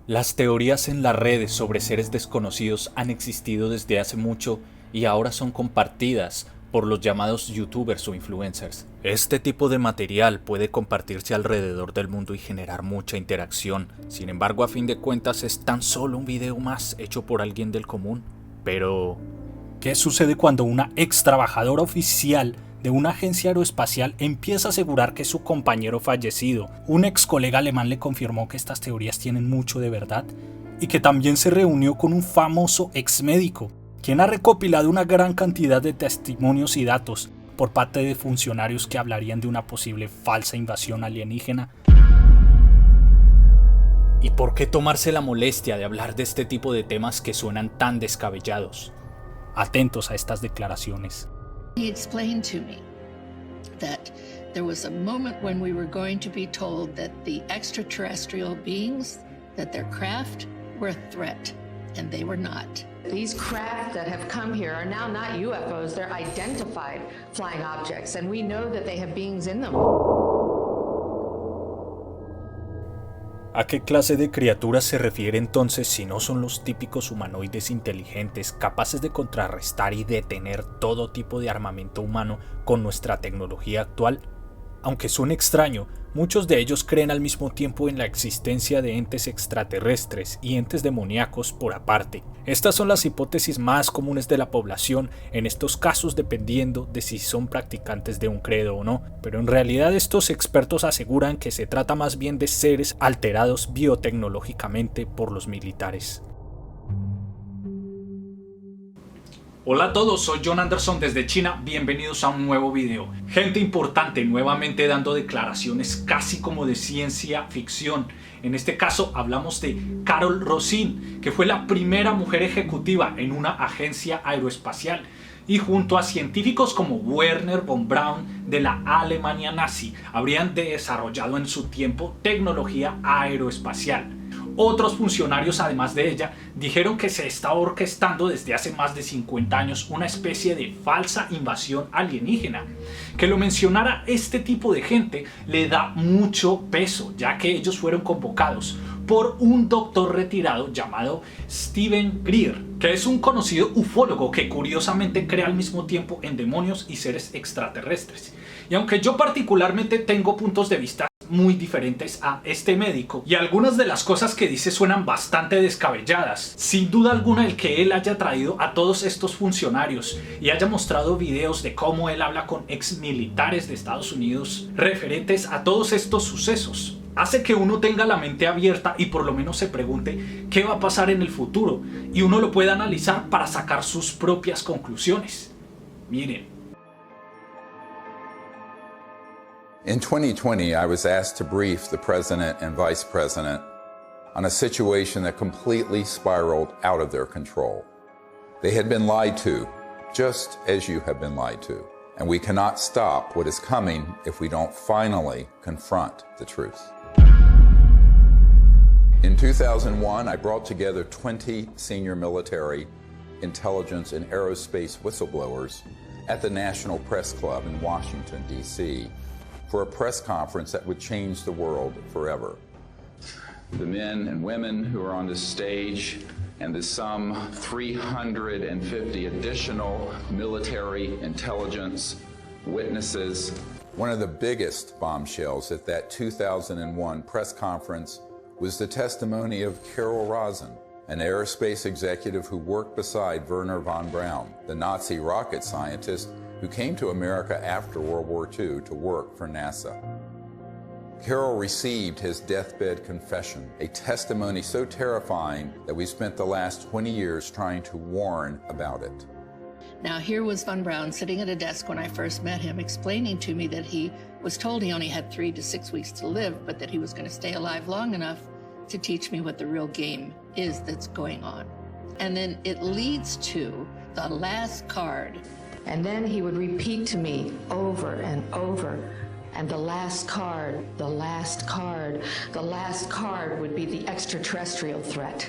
Las teorías en las redes sobre seres desconocidos han existido desde hace mucho y ahora son compartidas por los llamados youtubers o influencers. Este tipo de material puede compartirse alrededor del mundo y generar mucha interacción. Sin embargo, a fin de cuentas es tan solo un video más hecho por alguien del común. Pero, ¿qué sucede cuando una ex trabajadora oficial de una agencia aeroespacial empieza a asegurar que su compañero fallecido, un ex colega alemán, le confirmó que estas teorías tienen mucho de verdad y que también se reunió con un famoso ex médico, quien ha recopilado una gran cantidad de testimonios y datos por parte de funcionarios que hablarían de una posible falsa invasión alienígena? ¿Y por qué tomarse la molestia de hablar de este tipo de temas que suenan tan descabellados? Atentos a estas declaraciones. He explained to me that there was a moment when we were going to be told that the extraterrestrial beings, that their craft were a threat, and they were not. These craft that have come here are now not UFOs, they're identified flying objects, and we know that they have beings in them. ¿A qué clase de criaturas se refiere entonces si no son los típicos humanoides inteligentes capaces de contrarrestar y detener todo tipo de armamento humano con nuestra tecnología actual? Aunque suene extraño, muchos de ellos creen al mismo tiempo en la existencia de entes extraterrestres y entes demoníacos por aparte. Estas son las hipótesis más comunes de la población en estos casos, dependiendo de si son practicantes de un credo o no, pero en realidad estos expertos aseguran que se trata más bien de seres alterados biotecnológicamente por los militares. Hola a todos, soy John Anderson desde China, bienvenidos a un nuevo video. Gente importante nuevamente dando declaraciones casi como de ciencia ficción. En este caso hablamos de Carol Rosin, que fue la primera mujer ejecutiva en una agencia aeroespacial, y junto a científicos como Wernher von Braun de la Alemania nazi, habrían desarrollado en su tiempo tecnología aeroespacial. Otros funcionarios, además de ella, dijeron que se está orquestando desde hace más de 50 años una especie de falsa invasión alienígena. Que lo mencionara este tipo de gente le da mucho peso, ya que ellos fueron convocados por un doctor retirado llamado Stephen Greer, que es un conocido ufólogo que curiosamente cree al mismo tiempo en demonios y seres extraterrestres. Y aunque yo particularmente tengo puntos de vista muy diferentes a este médico y algunas de las cosas que dice suenan bastante descabelladas, sin duda alguna el que él haya traído a todos estos funcionarios y haya mostrado videos de cómo él habla con ex militares de Estados Unidos referentes a todos estos sucesos hace que uno tenga la mente abierta y por lo menos se pregunte qué va a pasar en el futuro y uno lo pueda analizar para sacar sus propias conclusiones. Miren. In 2020, I was asked to brief the President and Vice President on a situation that completely spiraled out of their control. They had been lied to, just as you have been lied to. And we cannot stop what is coming if we don't finally confront the truth. In 2001, I brought together 20 senior military, intelligence, and aerospace whistleblowers at the National Press Club in Washington, D.C., for a press conference that would change the world forever. The men and women who are on this stage and the some 350 additional military intelligence witnesses. One of the biggest bombshells at that 2001 press conference was the testimony of Carol Rosin, an aerospace executive who worked beside Wernher von Braun, the Nazi rocket scientist who came to America after World War II to work for NASA. Carol received his deathbed confession, a testimony so terrifying that we spent the last 20 years trying to warn about it. Now here was von Braun sitting at a desk when I first met him, explaining to me that he was told he only had 3 to 6 weeks to live, but that he was going to stay alive long enough to teach me what the real game is that's going on. And then it leads to the last card. And then he would repeat to me over and over, and the last card, the last card, the last card would be the extraterrestrial threat.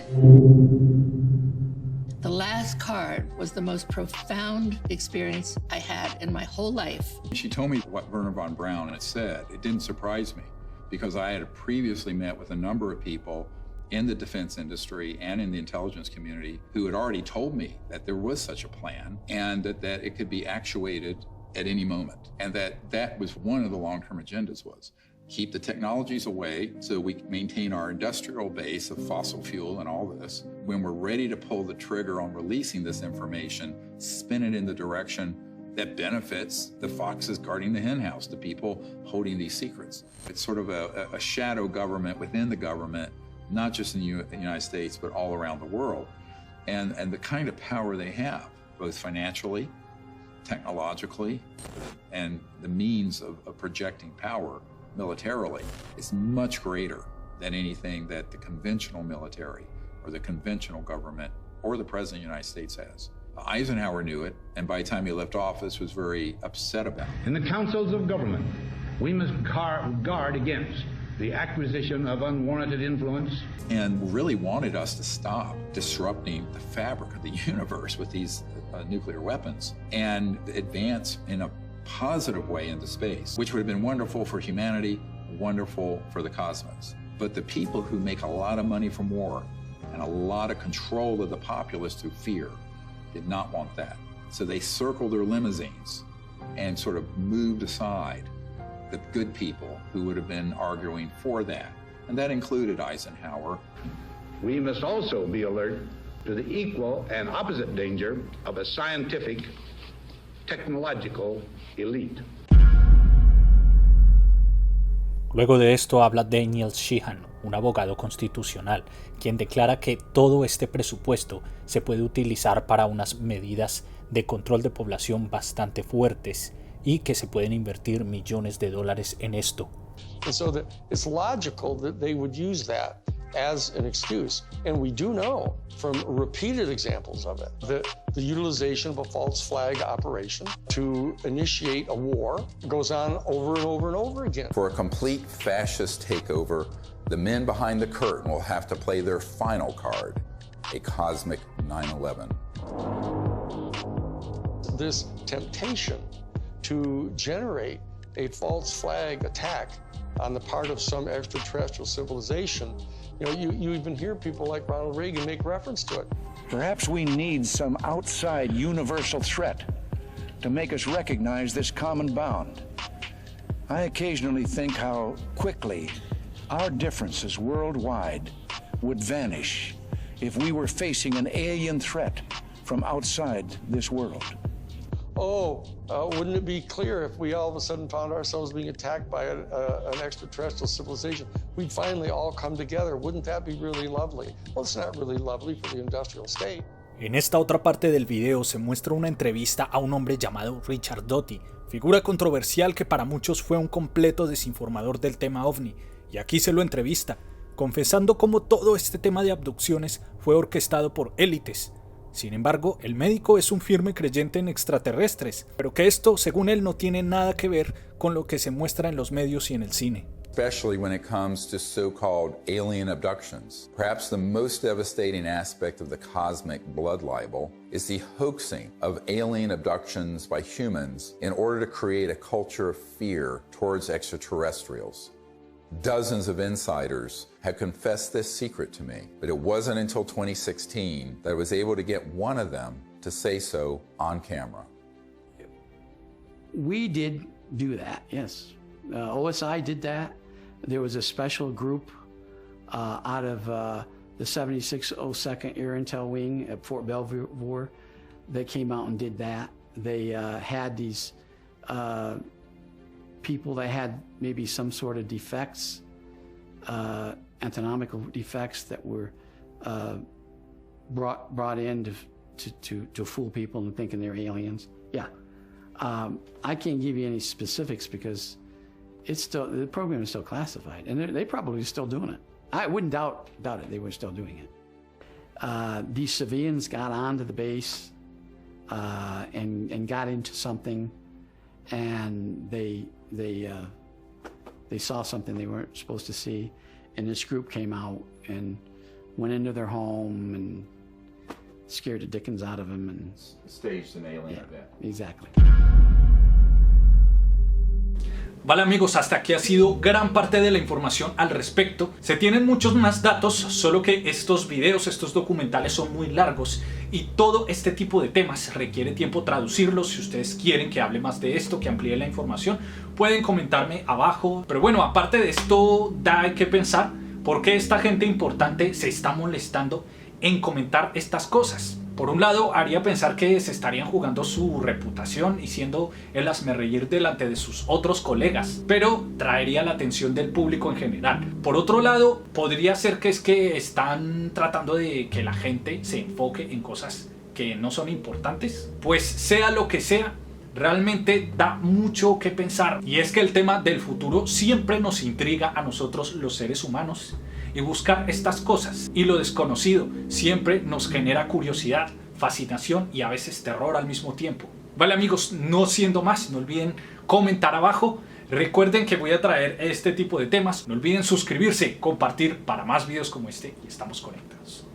The last card was the most profound experience I had in my whole life. She told me what Wernher von Braun had said. It didn't surprise me because I had previously met with a number of people in the defense industry and in the intelligence community who had already told me that there was such a plan and that it could be actuated at any moment. And that was one of the long-term agendas was keep the technologies away so we maintain our industrial base of fossil fuel and all this. When we're ready to pull the trigger on releasing this information, spin it in the direction that benefits the foxes guarding the henhouse, the people holding these secrets. It's sort of a shadow government within the government, not just in the United States, but all around the world. And the kind of power they have, both financially, technologically, and the means of projecting power militarily is much greater than anything that the conventional military or the conventional government or the President of the United States has. Eisenhower knew it, and by the time he left office was very upset about it. In the councils of government, we must guard against the acquisition of unwarranted influence. And really wanted us to stop disrupting the fabric of the universe with these nuclear weapons and advance in a positive way into space, which would have been wonderful for humanity, wonderful for the cosmos. But the people who make a lot of money from war and a lot of control of the populace through fear did not want that. So they circled their limousines and sort of moved aside the good people who would have been arguing for that. And that included Eisenhower. We must also be alert to the equal and opposite danger of a scientific, technological elite. Luego de esto habla Daniel Sheehan, un abogado constitucional, quien declara que todo este presupuesto se puede utilizar para unas medidas de control de población bastante fuertes y que se pueden invertir millones de dólares en esto. And so that it's logical that they would use that as an excuse. And we do know from repeated examples of it that the utilization of a false flag operation to initiate a war goes on over and over and over again. For a complete fascist takeover, the men behind the curtain will have to play their final card, a cosmic 9/11. This temptation to generate a false flag attack on the part of some extraterrestrial civilization, you even hear people like Ronald Reagan make reference to it. Perhaps we need some outside universal threat to make us recognize this common bound. I occasionally think how quickly our differences worldwide would vanish if we were facing an alien threat from outside this world. Wouldn't it be clear if we all of a sudden found ourselves being attacked by an extraterrestrial civilization? We'd finally all come together. Wouldn't that be really lovely? Well, it's not really lovely for the industrial state. En esta otra parte del video se muestra una entrevista a un hombre llamado Richard Doty, figura controversial que para muchos fue un completo desinformador del tema ovni, y aquí se lo entrevista, confesando cómo todo este tema de abducciones fue orquestado por élites. Sin embargo, el médico es un firme creyente en extraterrestres, pero que esto, según él, no tiene nada que ver con lo que se muestra en los medios y en el cine. Especially when it comes to so-called alien abductions. Perhaps the most devastating aspect of the cosmic blood libel is the hoaxing of alien abductions by humans in order to create a culture of fear towards extraterrestrials. Dozens of insiders have confessed this secret to me, but it wasn't until 2016 that I was able to get one of them to say so on camera. We did do that, yes. OSI did that. There was a special group out of the 7602nd Air Intel Wing at Fort Belvoir that came out and did that. They had these people that had maybe some sort of defects, anatomical defects that were brought in to fool people into thinking they're aliens. Yeah, I can't give you any specifics because the program is still classified, and they probably still doing it. I wouldn't doubt it. They were still doing it. These civilians got onto the base and got into something, and they saw something they weren't supposed to see, and this group came out and went into their home and scared the dickens out of them and staged an alien event. Exactly. Vale amigos, hasta aquí ha sido gran parte de la información al respecto. Se tienen muchos más datos, solo que estos videos, estos documentales son muy largos y todo este tipo de temas requiere tiempo traducirlos. Si ustedes quieren que hable más de esto, que amplíe la información, pueden comentarme abajo. Pero bueno, aparte de esto, da que pensar por qué esta gente importante se está molestando en comentar estas cosas. Por un lado, haría pensar que se estarían jugando su reputación y siendo el hazmerreír delante de sus otros colegas, pero traería la atención del público en general. Por otro lado, podría ser que es que están tratando de que la gente se enfoque en cosas que no son importantes. Pues sea lo que sea, realmente da mucho que pensar, y es que el tema del futuro siempre nos intriga a nosotros los seres humanos, y buscar estas cosas y lo desconocido siempre nos genera curiosidad, fascinación y a veces terror al mismo tiempo. Vale amigos, no siendo más, no olviden comentar abajo. Recuerden que voy a traer este tipo de temas. No olviden suscribirse, compartir para más videos como este y estamos conectados.